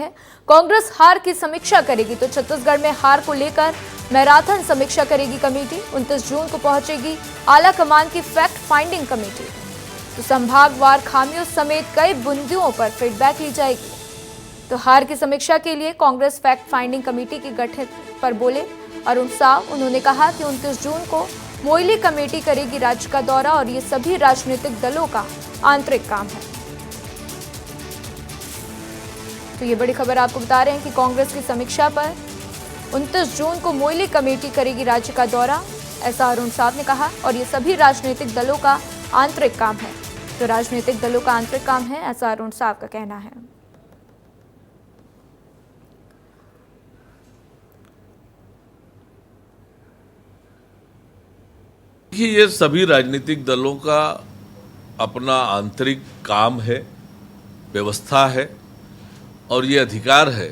हैं, कांग्रेस हार की समीक्षा करेगी। तो छत्तीसगढ़ में हार को लेकर मैराथन समीक्षा करेगी कमेटी। 29 जून को पहुंचेगी आला कमान की फैक्ट फाइंडिंग कमेटी। तो संभागवार खामियों समेत कई बिंदुओं पर फीडबैक ली जाएगी। तो हार की समीक्षा के लिए कांग्रेस फैक्ट फाइंडिंग कमेटी की गठन पर बोले अरुण साव। उन्होंने कहा कि 29 जून को मोइली कमेटी करेगी राज्य का दौरा और ये सभी राजनीतिक दलों का आंतरिक काम है। तो ये बड़ी खबर आपको बता रहे हैं कि कांग्रेस की समीक्षा पर 29 जून को मोइली कमेटी करेगी राज्य का दौरा, ऐसा अरुण साव ने कहा। और ये सभी राजनीतिक दलों का आंतरिक काम है। तो राजनीतिक दलों का आंतरिक काम है, ऐसा अरुण साव का कहना है। ये सभी राजनीतिक दलों का अपना आंतरिक काम है, व्यवस्था है और ये अधिकार है,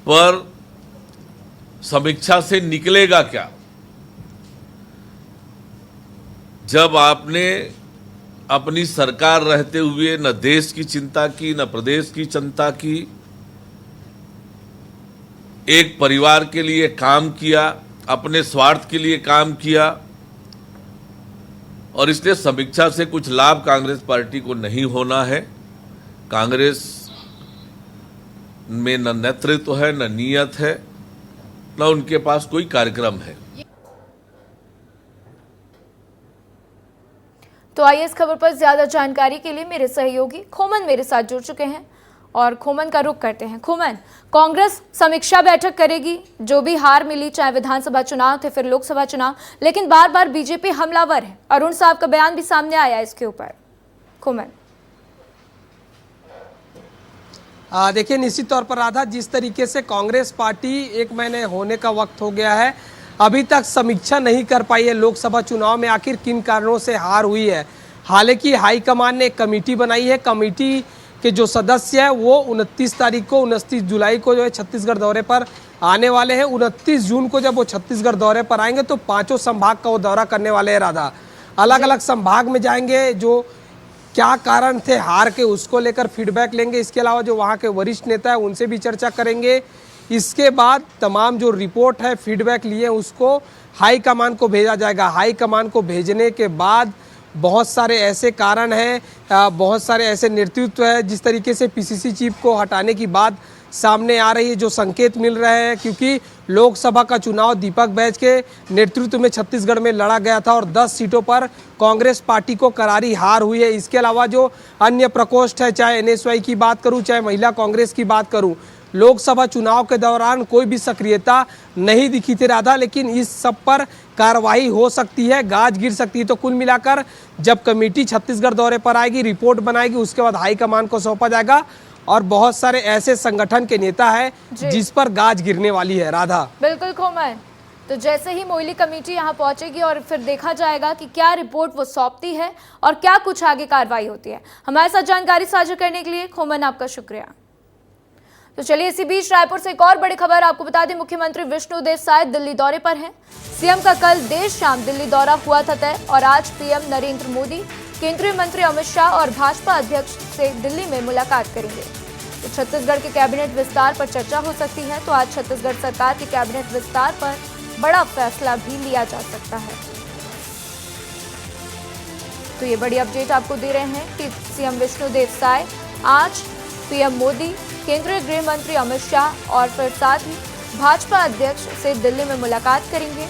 पर समीक्षा से निकलेगा क्या? जब आपने अपनी सरकार रहते हुए न देश की चिंता की, न प्रदेश की चिंता की, एक परिवार के लिए काम किया, अपने स्वार्थ के लिए काम किया और इसलिए समीक्षा से कुछ लाभ कांग्रेस पार्टी को नहीं होना है। कांग्रेस में न नेतृत्व है, न नीयत है, न उनके पास कोई कार्यक्रम है। तो आइए इस खबर पर ज्यादा जानकारी के लिए मेरे सहयोगी खोमन मेरे साथ जुड़ चुके हैं और खोमन का रुख करते हैं। खोमन, कांग्रेस समीक्षा बैठक करेगी, जो भी हार मिली, चाहे विधानसभा चुनाव थे फिर लोकसभा चुनाव, लेकिन बार बार बीजेपी हमलावर है। अरुण साहब का बयान भी सामने आया इसके ऊपर। खोमन, देखिए, निश्चित तौर पर राधा, जिस तरीके से कांग्रेस पार्टी 1 महीने होने का वक्त हो गया है, अभी तक समीक्षा नहीं कर पाई है लोकसभा चुनाव में आखिर किन कारणों से हार हुई है। हालांकि हाईकमान ने एक कमेटी बनाई है। कमेटी के जो सदस्य है वो 29 तारीख को 29 जुलाई को जो है छत्तीसगढ़ दौरे पर आने वाले हैं। 29 जून को जब वो छत्तीसगढ़ दौरे पर आएंगे तो 5 संभाग का वो दौरा करने वाले हैं राधा। अलग अलग संभाग में जाएंगे, जो क्या कारण थे हार के उसको लेकर फीडबैक लेंगे। इसके अलावा जो वहाँ के वरिष्ठ नेता है उनसे भी चर्चा करेंगे। इसके बाद तमाम जो रिपोर्ट है, फीडबैक लिए उसको हाई कमान को भेजा जाएगा। हाई कमान को भेजने के बाद बहुत सारे ऐसे कारण हैं, बहुत सारे ऐसे नेतृत्व है, जिस तरीके से पीसीसी चीफ को हटाने की बात सामने आ रही है, जो संकेत मिल रहे हैं, क्योंकि लोकसभा का चुनाव दीपक बैज के नेतृत्व में छत्तीसगढ़ में लड़ा गया था और 10 सीटों पर कांग्रेस पार्टी को करारी हार हुई है। इसके अलावा जो अन्य प्रकोष्ठ है, चाहे एनएसवाई की बात करूं, चाहे महिला कांग्रेस की बात करूं, लोकसभा चुनाव के दौरान कोई भी सक्रियता नहीं दिखी थी राधा, लेकिन इस सब पर कार्रवाई हो सकती है, गाज गिर सकती है। तो कुल मिलाकर जब कमेटी छत्तीसगढ़ दौरे पर आएगी, रिपोर्ट बनाएगी, उसके बाद हाईकमान को सौंपा जाएगा और बहुत सारे ऐसे संगठन के नेता है जिस पर गाज गिरने वाली है राधा। बिल्कुल खोमन, तो जैसे ही मोइली कमेटी यहाँ पहुंचेगी और फिर देखा जाएगा कि क्या रिपोर्ट वो सौंपती है और क्या कुछ आगे कार्रवाई होती है। हमारे साथ जानकारी साझा करने के लिए खोमन आपका शुक्रिया। तो चलिए, इसी बीच रायपुर से एक और बड़ी खबर आपको बता दें। मुख्यमंत्री विष्णुदेव साय दिल्ली दौरे पर हैं। सीएम का कल देर शाम दिल्ली दौरा हुआ था तय और आज पीएम नरेंद्र मोदी, केंद्रीय मंत्री अमित शाह और भाजपा अध्यक्ष से दिल्ली में मुलाकात करेंगे। तो छत्तीसगढ़ के कैबिनेट विस्तार पर चर्चा हो सकती है। तो आज छत्तीसगढ़ सरकार के कैबिनेट विस्तार पर बड़ा फैसला भी लिया जा सकता है। तो ये बड़ी अपडेट आपको दे रहे हैं कि सीएम विष्णुदेव साय आज पीएम मोदी, केंद्रीय गृह मंत्री अमित शाह और फिर साथ ही भाजपा अध्यक्ष से दिल्ली में मुलाकात करेंगे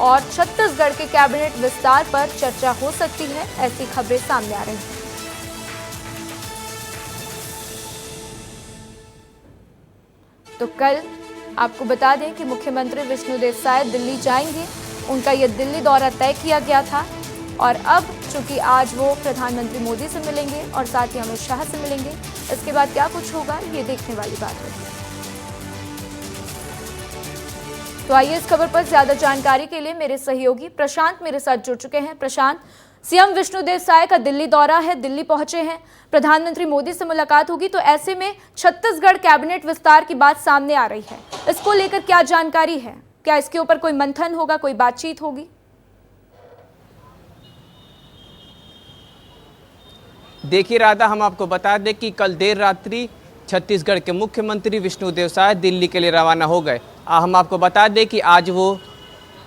और छत्तीसगढ़ के कैबिनेट विस्तार पर चर्चा हो सकती है, ऐसी खबरें सामने आ रही हैं। तो कल आपको बता दें कि मुख्यमंत्री विष्णुदेव साय दिल्ली जाएंगे। उनका यह दिल्ली दौरा तय किया गया था और अब चूंकि आज वो प्रधानमंत्री मोदी से मिलेंगे और साथ ही अमित शाह से मिलेंगे, इसके बाद क्या कुछ होगा ये देखने वाली बात है। तो आइए इस खबर पर ज्यादा जानकारी के लिए मेरे सहयोगी प्रशांत मेरे साथ जुड़ चुके हैं। प्रशांत, सीएम विष्णुदेव साय का दिल्ली दौरा है, दिल्ली पहुंचे हैं, प्रधानमंत्री मोदी से मुलाकात होगी, तो ऐसे में छत्तीसगढ़ कैबिनेट विस्तार की बात सामने आ रही है। इसको लेकर क्या जानकारी है? क्या इसके ऊपर कोई मंथन होगा, कोई बातचीत होगी? देखिए राधा, हम आपको बता दें कि कल देर रात्रि छत्तीसगढ़ के मुख्यमंत्री विष्णुदेव साय दिल्ली के लिए रवाना हो गए। हम आपको बता दें कि आज वो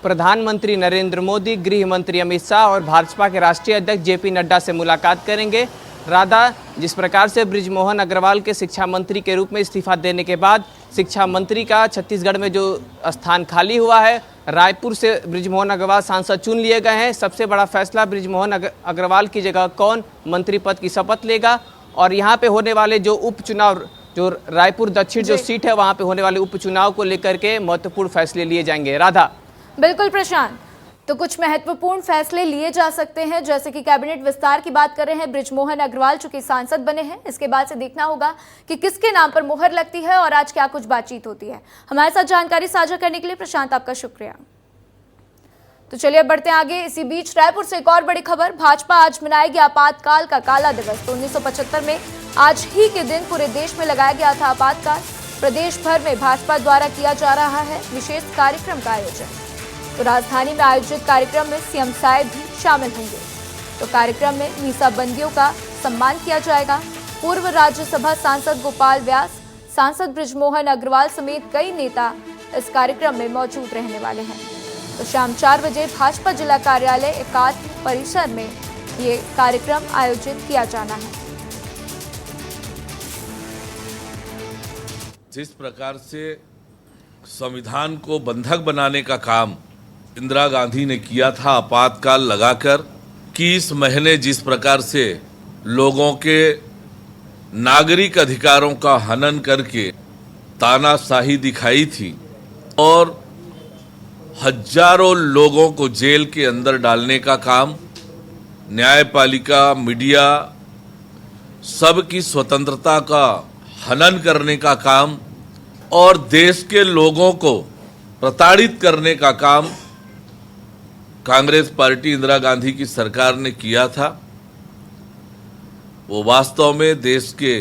प्रधानमंत्री नरेंद्र मोदी, गृह मंत्री अमित शाह और भाजपा के राष्ट्रीय अध्यक्ष जेपी नड्डा से मुलाकात करेंगे। राधा, जिस प्रकार से बृजमोहन अग्रवाल के शिक्षा मंत्री के रूप में इस्तीफा देने के बाद शिक्षा मंत्री का छत्तीसगढ़ में जो स्थान खाली हुआ है, रायपुर से बृजमोहन अग्रवाल सांसद चुन लिए गए हैं। सबसे बड़ा फैसला बृजमोहन अग्रवाल की जगह कौन मंत्री पद की शपथ लेगा और यहाँ पे होने वाले जो उपचुनाव, जो रायपुर दक्षिण जो सीट है वहाँ पे होने वाले उपचुनाव को लेकर के महत्वपूर्ण फैसले लिए जाएंगे। राधा। बिल्कुल प्रशांत, तो कुछ महत्वपूर्ण फैसले लिए जा सकते हैं, जैसे कि कैबिनेट विस्तार की बात कर रहे हैं बृजमोहन अग्रवाल चूंकि सांसद बने हैं। इसके बाद से देखना होगा कि किसके नाम पर मुहर लगती है और आज क्या कुछ बातचीत होती है। हमारे साथ जानकारी साझा करने के लिए प्रशांत आपका शुक्रिया। तो चलिए अब बढ़ते हैं आगे। इसी बीच रायपुर से एक और बड़ी खबर, भाजपा आज मनाएगी आपातकाल का काला दिवस। तो 1975 में आज ही के दिन पूरे देश में लगाया गया था आपातकाल। प्रदेश भर में भाजपा द्वारा किया जा रहा है विशेष कार्यक्रम का आयोजन। तो राजधानी में आयोजित कार्यक्रम में सीएम साय भी शामिल होंगे। तो कार्यक्रम में मीसाबंदियों का सम्मान किया जाएगा। पूर्व राज्यसभा सांसद गोपाल व्यास, सांसद बृजमोहन अग्रवाल समेत कई नेता इस कार्यक्रम में मौजूद रहने वाले हैं। तो शाम 4 बजे भाजपा जिला कार्यालय एकात्म परिसर में ये कार्यक्रम आयोजित किया जाना है। जिस प्रकार से संविधान को बंधक बनाने का काम इंदिरा गांधी ने किया था आपातकाल लगाकर, कि इस महीने जिस प्रकार से लोगों के नागरिक अधिकारों का हनन करके तानाशाही दिखाई थी और हजारों लोगों को जेल के अंदर डालने का काम, न्यायपालिका, मीडिया, सबकी स्वतंत्रता का हनन करने का काम और देश के लोगों को प्रताड़ित करने का काम कांग्रेस पार्टी इंदिरा गांधी की सरकार ने किया था, वो वास्तव में देश के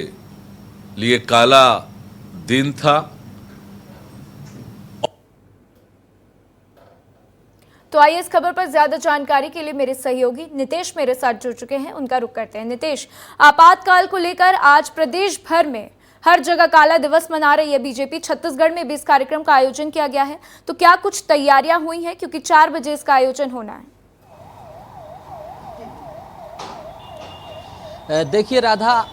लिए काला दिन था। तो आइए इस खबर पर ज्यादा जानकारी के लिए मेरे सहयोगी नितेश मेरे साथ जुड़ चुके हैं, उनका रुख करते हैं। नितेश, आपातकाल को लेकर आज प्रदेश भर में हर जगह काला दिवस मना रही है बीजेपी। छत्तीसगढ़ में भी इस कार्यक्रम का आयोजन किया गया है, तो क्या कुछ तैयारियां हुई हैं, क्योंकि 4 बजे इसका आयोजन होना है। देखिए राधा,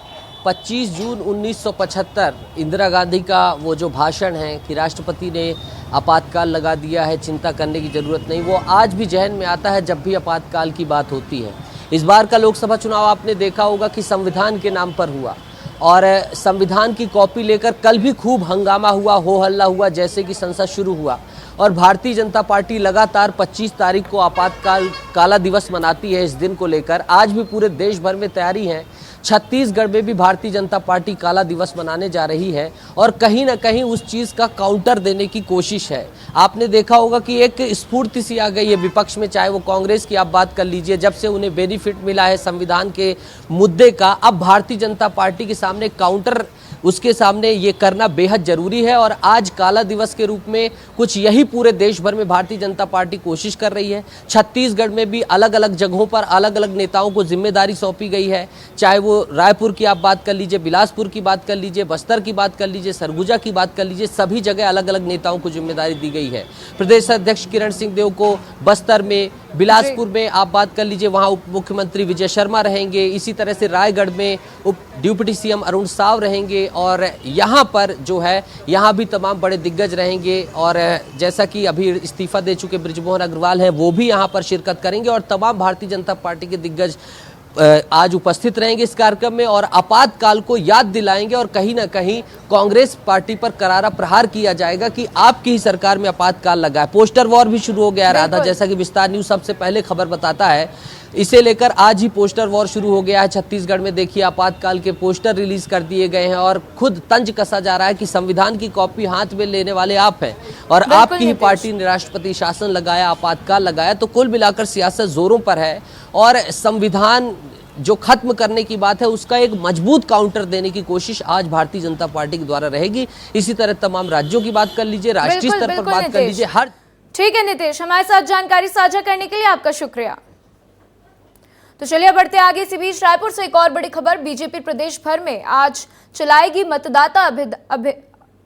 25 जून 1975 इंदिरा गांधी का वो जो भाषण है कि राष्ट्रपति ने आपातकाल लगा दिया है, चिंता करने की ज़रूरत नहीं, वो आज भी जहन में आता है जब भी आपातकाल की बात होती है। इस बार का लोकसभा चुनाव आपने देखा होगा कि संविधान के नाम पर हुआ और संविधान की कॉपी लेकर कल भी खूब हंगामा हुआ, हो हल्ला हुआ जैसे कि संसद शुरू हुआ। और भारतीय जनता पार्टी लगातार 25 तारीख को आपातकाल काला दिवस मनाती है। इस दिन को लेकर आज भी पूरे देश भर में तैयारी है। छत्तीसगढ़ में भी भारतीय जनता पार्टी काला दिवस मनाने जा रही है और कहीं ना कहीं उस चीज़ का काउंटर देने की कोशिश है। आपने देखा होगा कि एक स्फूर्ति सी आ गई है विपक्ष में, चाहे वो कांग्रेस की आप बात कर लीजिए, जब से उन्हें बेनिफिट मिला है संविधान के मुद्दे का, अब भारतीय जनता पार्टी के सामने काउंटर, उसके सामने ये करना बेहद जरूरी है। और आज काला दिवस के रूप में कुछ यही पूरे देश भर में भारतीय जनता पार्टी कोशिश कर रही है। छत्तीसगढ़ में भी अलग अलग जगहों पर अलग अलग नेताओं को जिम्मेदारी सौंपी गई है, चाहे वो रायपुर की आप बात कर लीजिए, बिलासपुर की बात कर लीजिए, बस्तर की बात कर लीजिए, सरगुजा की बात कर लीजिए, सभी जगह अलग अलग नेताओं को जिम्मेदारी दी गई है। प्रदेश अध्यक्ष किरण सिंहदेव को बस्तर में, बिलासपुर में आप बात कर लीजिए, वहाँ उप मुख्यमंत्री विजय शर्मा रहेंगे। इसी तरह से रायगढ़ में उप डिप्टी सीएम अरुण साव रहेंगे और यहाँ पर जो है यहाँ भी तमाम बड़े दिग्गज रहेंगे। और जैसा कि अभी इस्तीफा दे चुके बृजमोहन अग्रवाल हैं, वो भी यहाँ पर शिरकत करेंगे और तमाम भारतीय जनता पार्टी के दिग्गज आज उपस्थित रहेंगे इस कार्यक्रम में और आपातकाल को याद दिलाएंगे और कहीं ना कहीं कांग्रेस पार्टी पर करारा प्रहार किया जाएगा कि आपकी ही सरकार में आपातकाल लगा है। पोस्टर वॉर भी शुरू हो गया राधा, जैसा कि विस्तार न्यूज सबसे पहले खबर बताता है। इसे लेकर आज ही पोस्टर वॉर शुरू हो गया है। छत्तीसगढ़ में देखिए आपातकाल के पोस्टर रिलीज कर दिए गए हैं और खुद तंज कसा जा रहा है कि संविधान की कॉपी हाथ में लेने वाले आप हैं और आपकी ही पार्टी ने राष्ट्रपति शासन लगाया, आपातकाल लगाया। तो कुल मिलाकर सियासत जोरों पर है और संविधान जो खत्म करने की बात है उसका एक मजबूत काउंटर देने की कोशिश आज भारतीय जनता पार्टी के द्वारा रहेगी। इसी तरह तमाम राज्यों की बात कर लीजिए, राष्ट्रीय स्तर पर बात कर लीजिए, हर ठीक है नितेश, हमारे साथ जानकारी साझा करने के लिए आपका शुक्रिया। तो चलिए बढ़ते आगे। इसी बीच रायपुर से एक और बड़ी खबर। बीजेपी प्रदेश भर में आज चलाएगी मतदाता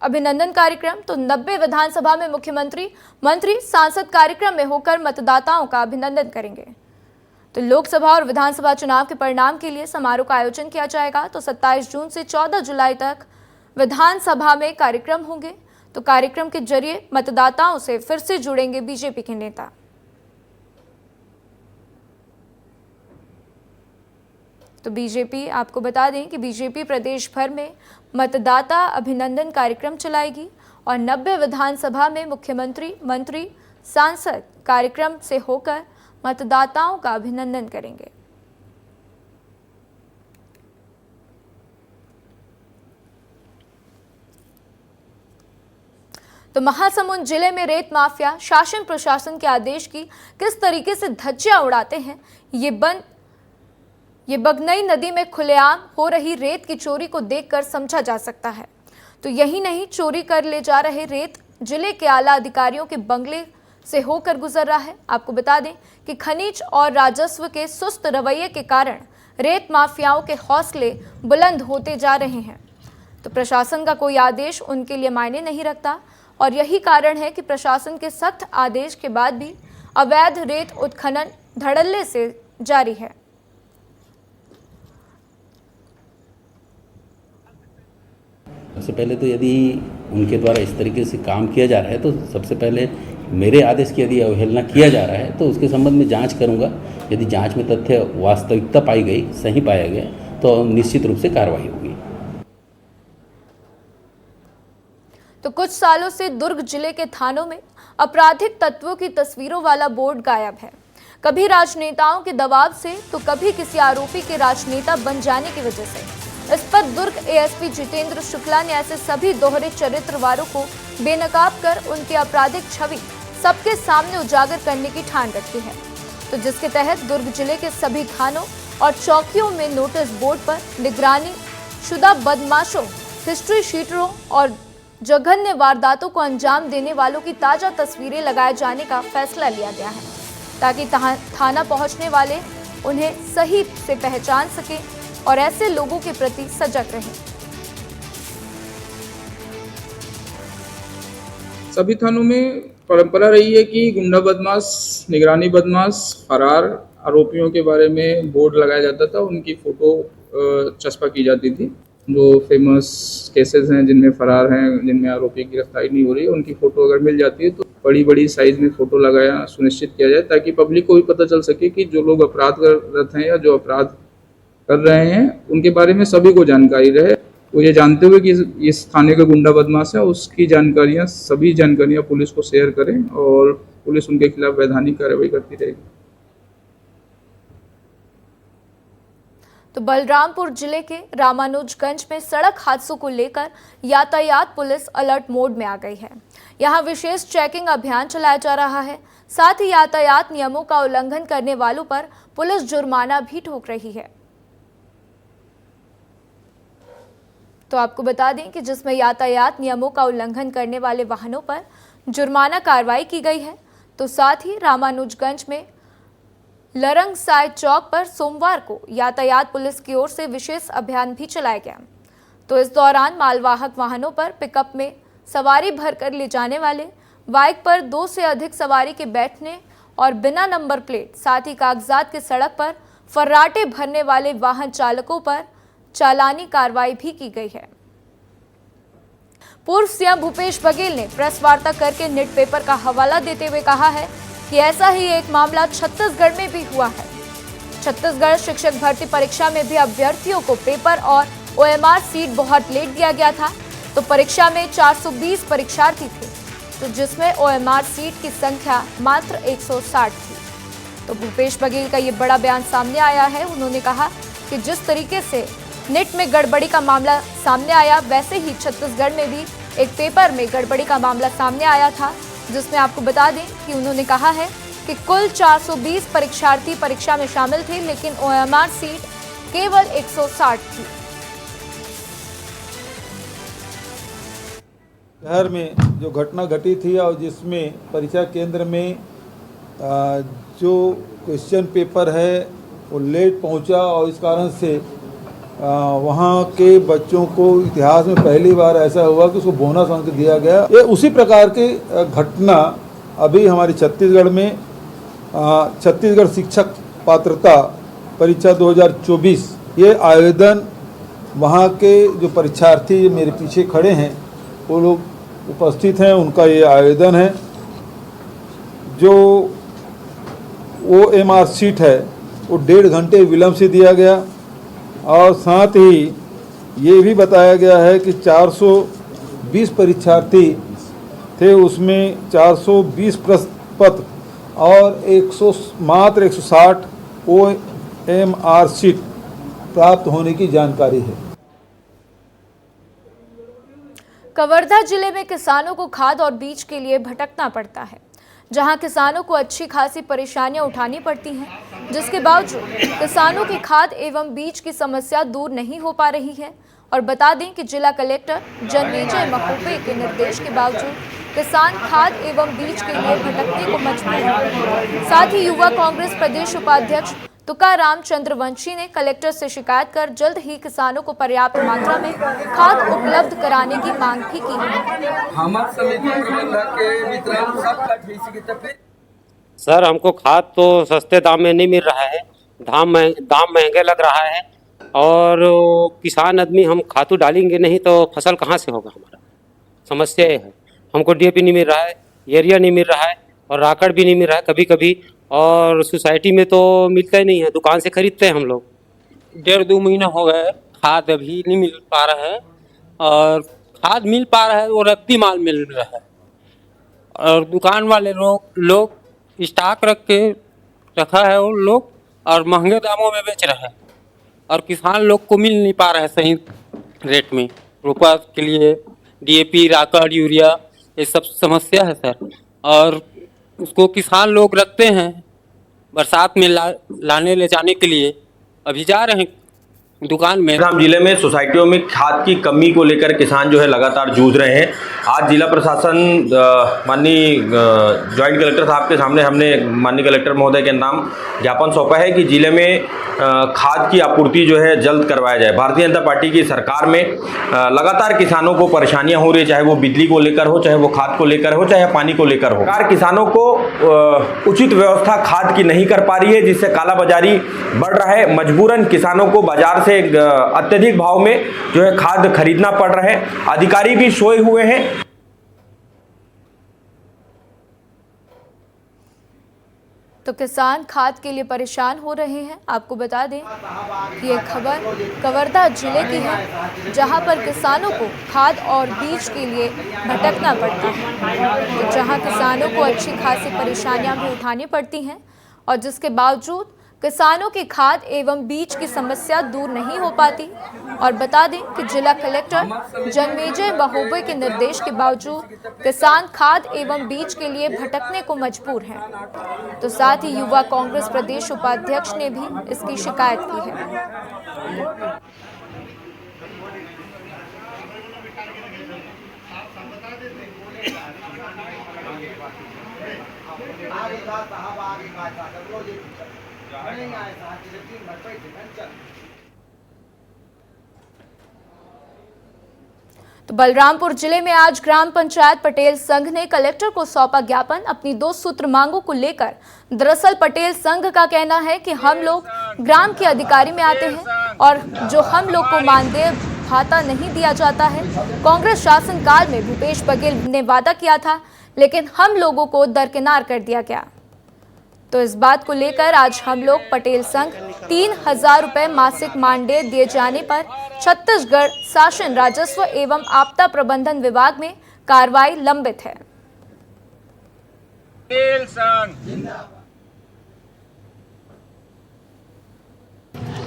अभिनंदन कार्यक्रम। तो 90 विधानसभा में मुख्यमंत्री, मंत्री, सांसद कार्यक्रम में होकर मतदाताओं का अभिनंदन करेंगे। तो लोकसभा और विधानसभा चुनाव के परिणाम के लिए समारोह का आयोजन किया जाएगा। तो 27 जून से 14 जुलाई तक विधानसभा में कार्यक्रम होंगे। तो कार्यक्रम के जरिए मतदाताओं से फिर से जुड़ेंगे बीजेपी के नेता। तो बीजेपी, आपको बता दें कि बीजेपी प्रदेश भर में मतदाता अभिनंदन कार्यक्रम चलाएगी और 90 विधानसभा में मुख्यमंत्री, मंत्री, सांसद कार्यक्रम से होकर मतदाताओं का अभिनंदन करेंगे। तो महासमुंद जिले में रेत माफिया शासन प्रशासन के आदेश की किस तरीके से धज्जियां उड़ाते हैं, ये बगनई नदी में खुलेआम हो रही रेत की चोरी को देखकर समझा जा सकता है। तो यही नहीं, चोरी कर ले जा रहे रेत जिले के आला अधिकारियों के बंगले से होकर गुजर रहा है। आपको बता दें कि खनिज और राजस्व के सुस्त रवैये के कारण रेत माफियाओं के हौसले बुलंद होते जा रहे हैं। तो प्रशासन का कोई आदेश उनके लिए मायने नहीं रखता और यही कारण है कि प्रशासन के सख्त आदेश के बाद भी अवैध रेत उत्खनन धड़ल्ले से जारी है। सबसे पहले तो यदि उनके द्वारा इस तरीके से काम किया जा रहा है तो सबसे पहले मेरे आदेश की यदि अवहेलना किया जा रहा है तो उसके संबंध में जांच करूंगा। यदि जांच में तथ्य वास्तविकता पाई गई, सही पाया गया, तो निश्चित रूप से कार्रवाई होगी। तो कुछ सालों से दुर्ग जिले के थानों में आपराधिक तत्वों की तस्वीरों वाला बोर्ड गायब है। कभी राजनेताओं के दबाव से तो कभी किसी आरोपी के राजनेता बन जाने की वजह से। इस पर दुर्ग एएसपी जितेंद्र शुक्ला ने ऐसे सभी दोहरे चरित्र वालों को बेनकाब कर उनकी आपराधिक छवि सबके सामने उजागर करने की ठान रखी है। तो जिसके तहत दुर्ग जिले के सभी थानों और चौकियों में नोटिस बोर्ड पर निगरानी शुदा बदमाशों, हिस्ट्री शीटरों और जघन्य वारदातों को अंजाम देने वालों की ताजा तस्वीरें लगाए जाने का फैसला लिया गया है, ताकि थाना पहुंचने वाले उन्हें सही से पहचान सके और ऐसे लोगों के प्रति सजग रहें। सभी थानों में परंपरा रही है कि गुंडा बदमाश, निगरानी बदमाश, फरार आरोपियों के बारे में बोर्ड लगाया जाता था। उनकी फोटो चस्पा की जाती थी। जो फेमस केसेस हैं जिनमें फरार हैं, जिनमें आरोपी की गिरफ्तारी नहीं हो रही है, उनकी फोटो अगर मिल जाती है तो बड़ी बड़ी साइज में फोटो लगाया सुनिश्चित किया जाए, ताकि पब्लिक को भी पता चल सके कि जो लोग अपराध कर रहे हैं या जो अपराध कर रहे हैं उनके बारे में सभी को जानकारी रहे। वो ये जानते हुए कि इस थाने का गुंडा बदमाश है, उसकी जानकारियां, सभी जानकारियां पुलिस को शेयर करें और पुलिस उनके खिलाफ वैधानिक कार्रवाई करती रहेगी। तो बलरामपुर जिले के रामानुजगंज में सड़क हादसों को लेकर यातायात पुलिस अलर्ट मोड में आ गई है। यहां विशेष चेकिंग अभियान चलाया जा रहा है। साथ ही यातायात नियमों का उल्लंघन करने वालों पर पुलिस जुर्माना भी ठोक रही है। तो आपको बता दें कि जिसमें यातायात नियमों का उल्लंघन करने वाले वाहनों पर जुर्माना कार्रवाई की गई है। तो साथ ही रामानुजगंज में लरंगसाय चौक पर सोमवार को यातायात पुलिस की ओर से विशेष अभियान भी चलाया गया। तो इस दौरान मालवाहक वाहनों पर पिकअप में सवारी भरकर ले जाने वाले, बाइक पर 2 से अधिक सवारी के बैठने और बिना नंबर प्लेट, साथ ही कागजात के सड़क पर फर्राटे भरने वाले वाहन चालकों पर चालानी कार्रवाई भी की गई है। पूर्व सीएम भूपेश बघेल ने प्रेस वार्ता करके निट पेपर का हवाला देते हुए कहा है कि ऐसा ही एक मामला छत्तीसगढ़ में भी हुआ है। छत्तीसगढ़ शिक्षक भर्ती परीक्षा में भी अभ्यर्थियों को पेपर और ओएमआर सीट बहुत लेट दिया गया था। तो परीक्षा में 420 परीक्षार्थी थे, तो जिसमें ओएमआर सीट की संख्या मात्र 160 थी। तो भूपेश बघेल का ये बड़ा बयान सामने आया है। उन्होंने कहा कि जिस तरीके से निट में गड़बड़ी का मामला सामने आया, वैसे ही छत्तीसगढ़ में भी एक पेपर में गड़बड़ी का मामला सामने आया था, जिसमें आपको बता दें कि उन्होंने कहा है कि कुल 420 परीक्षार्थी परीक्षा में शामिल थे, लेकिन ओएमआर सीट केवल 160 थी। शहर में जो घटना घटी थी और जिसमें परीक्षा केंद्र में जो क्वेश्चन पेपर है वो लेट पहुंचा और इस कारण से वहाँ के बच्चों को इतिहास में पहली बार ऐसा हुआ कि उसको बोनस अंक दिया गया। ये उसी प्रकार की घटना अभी हमारी छत्तीसगढ़ में छत्तीसगढ़ शिक्षक पात्रता परीक्षा 2024 ये आवेदन वहाँ के जो परीक्षार्थी मेरे पीछे खड़े हैं वो लोग उपस्थित हैं, उनका ये आवेदन है। जो OMR सीट है वो 1.5 घंटे विलम्ब से दिया गया और साथ ही ये भी बताया गया है कि 420 परीक्षार्थी थे, उसमें 420 प्रश्न पत्र और मात्र 160 OMR सीट प्राप्त होने की जानकारी है। कवर्धा जिले में किसानों को खाद और बीज के लिए भटकना पड़ता है, जहां किसानों को अच्छी खासी परेशानियां उठानी पड़ती हैं, जिसके बावजूद किसानों की खाद एवं बीज की समस्या दूर नहीं हो पा रही है। और बता दें कि जिला कलेक्टर जन्मेजय महोबे के निर्देश के बावजूद किसान खाद एवं बीज के लिए भटकने को मजबूर हैं। साथ ही युवा कांग्रेस प्रदेश उपाध्यक्ष तुकाराम चंद्रवंशी ने कलेक्टर से शिकायत कर जल्द ही किसानों को पर्याप्त मात्रा में खाद उपलब्ध कराने की मांग भी की है। सर, हमको खाद तो सस्ते दाम में नहीं मिल रहा है, दाम महंगे लग रहा है और किसान आदमी हम खातू डालेंगे नहीं तो फसल कहाँ से होगा। हमारा समस्या ये है, हमको DAP नहीं मिल रहा है, यूरिया नहीं मिल रहा है और राकड़ भी नहीं मिल रहा है कभी कभी, और सोसाइटी में तो मिलता ही नहीं है, दुकान से खरीदते हैं हम लोग। 1.5-2 महीना हो गए, खाद अभी नहीं मिल पा रहा है और खाद मिल पा रहा है वो रद्दी माल मिल रहा है और दुकान वाले लोग स्टॉक रख के रखा है वो लोग और महंगे दामों में बेच रहे हैं और किसान लोग को मिल नहीं पा रहा है सही रेट में। रुपया के लिए DAP, राकड़, यूरिया ये सब समस्या है सर, और उसको किसान लोग रखते हैं बरसात में लाने ले जाने के लिए। अभी जा रहे हैं दुकान में। राम जिले में सोसाइटियों में खाद की कमी को लेकर किसान जो है लगातार जूझ रहे हैं। आज जिला प्रशासन माननीय जॉइंट कलेक्टर साहब के सामने हमने माननीय कलेक्टर महोदय के नाम ज्ञापन सौंपा है कि जिले में खाद की आपूर्ति जो है जल्द करवाया जाए। भारतीय जनता पार्टी की सरकार में लगातार किसानों को परेशानियां हो रही है, चाहे वो बिजली को लेकर हो, चाहे वो खाद को लेकर हो, चाहे पानी को लेकर हो। सरकार किसानों को उचित व्यवस्था खाद की नहीं कर पा रही है, जिससे कालाबाजारी बढ़ रहा है। मजबूरन किसानों को बाजार से अत्यधिक भाव में जो है खाद खरीदना पड़ रहा है। अधिकारी भी सोए हुए हैं। तो किसान खाद के लिए परेशान हो रहे हैं। आपको बता दें कि ये खबर कवर्धा जिले की है, जहां पर किसानों को खाद और बीज के लिए भटकना पड़ता है, तो जहां किसानों को अच्छी खासी परेशानियां भी उठानी पड़ती हैं और जिसके बावजूद किसानों की खाद एवं बीज की समस्या दूर नहीं हो पाती। और बता दें कि जिला कलेक्टर जन्मेजय महोबे के निर्देश के बावजूद किसान खाद एवं बीज के लिए भटकने को मजबूर हैं। तो साथ ही युवा कांग्रेस प्रदेश उपाध्यक्ष ने भी इसकी शिकायत की है। तो बलरामपुर जिले में आज ग्राम पंचायत पटेल संघ ने कलेक्टर को सौंपा ज्ञापन अपनी 2 सूत्र मांगों को लेकर। दरअसल पटेल संघ का कहना है कि हम लोग ग्राम के अधिकारी में आते हैं और जो हम लोग को मानदेय भाता नहीं दिया जाता है। कांग्रेस शासनकाल में भूपेश बघेल ने वादा किया था, लेकिन हम लोगों को दरकिनार कर दिया गया। तो इस बात को लेकर आज हम लोग पटेल संघ 3000 रुपए मासिक मानदेय दिए जाने पर छत्तीसगढ़ शासन राजस्व एवं आपदा प्रबंधन विभाग में कार्रवाई लंबित है।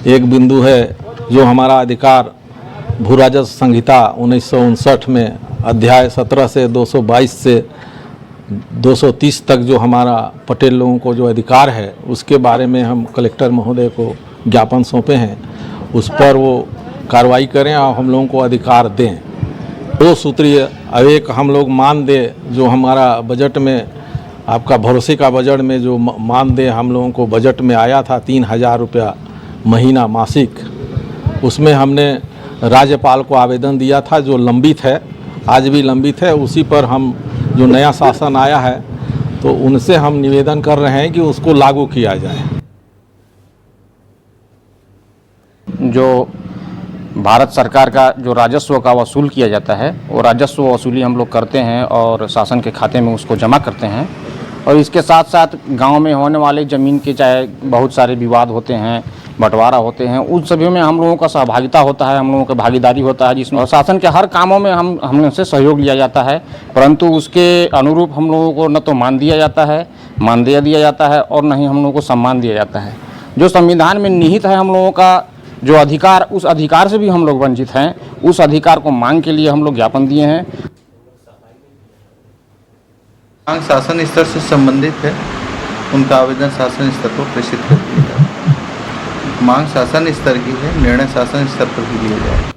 एक बिंदु है जो हमारा अधिकार भू राजस्व संहिता 1959 में अध्याय 17 से 222 से 230 तक जो हमारा पटेल लोगों को जो अधिकार है उसके बारे में हम कलेक्टर महोदय को ज्ञापन सौंपे हैं। उस पर वो कार्रवाई करें और हम लोगों को अधिकार दें। 2 सूत्रीय एक हम लोग मानदेय जो हमारा बजट में आपका भरोसे का बजट में जो मानदेय हम लोगों को बजट में आया था 3,000 रुपया महीना मासिक, उसमें हमने राज्यपाल को आवेदन दिया था जो लंबित है, आज भी लंबित है। उसी पर हम जो नया शासन आया है तो उनसे हम निवेदन कर रहे हैं कि उसको लागू किया जाए। जो भारत सरकार का जो राजस्व का वसूल किया जाता है वो राजस्व वसूली हम लोग करते हैं और शासन के खाते में उसको जमा करते हैं। और इसके साथ साथ गांव में होने वाले ज़मीन के चाहे बहुत सारे विवाद होते हैं, बंटवारा होते हैं, उन सभी में हम लोगों का सहभागिता होता है, हम लोगों का भागीदारी होता है, जिसमें शासन के हर कामों में हम से सहयोग लिया जाता है। परंतु उसके अनुरूप हम लोगों को न तो मानदेय दिया जाता है और न ही हम लोगों को सम्मान दिया जाता है। जो संविधान में निहित है हम लोगों का जो अधिकार, उस अधिकार से भी हम लोग वंचित हैं। उस अधिकार को मांग के लिए हम लोग ज्ञापन दिए हैं। मांग शासन स्तर से संबंधित है, उनका आवेदन शासन स्तर पर प्रेषित कर दिया जाए। मांग शासन स्तर की है, निर्णय शासन स्तर पर भी लिया जाए।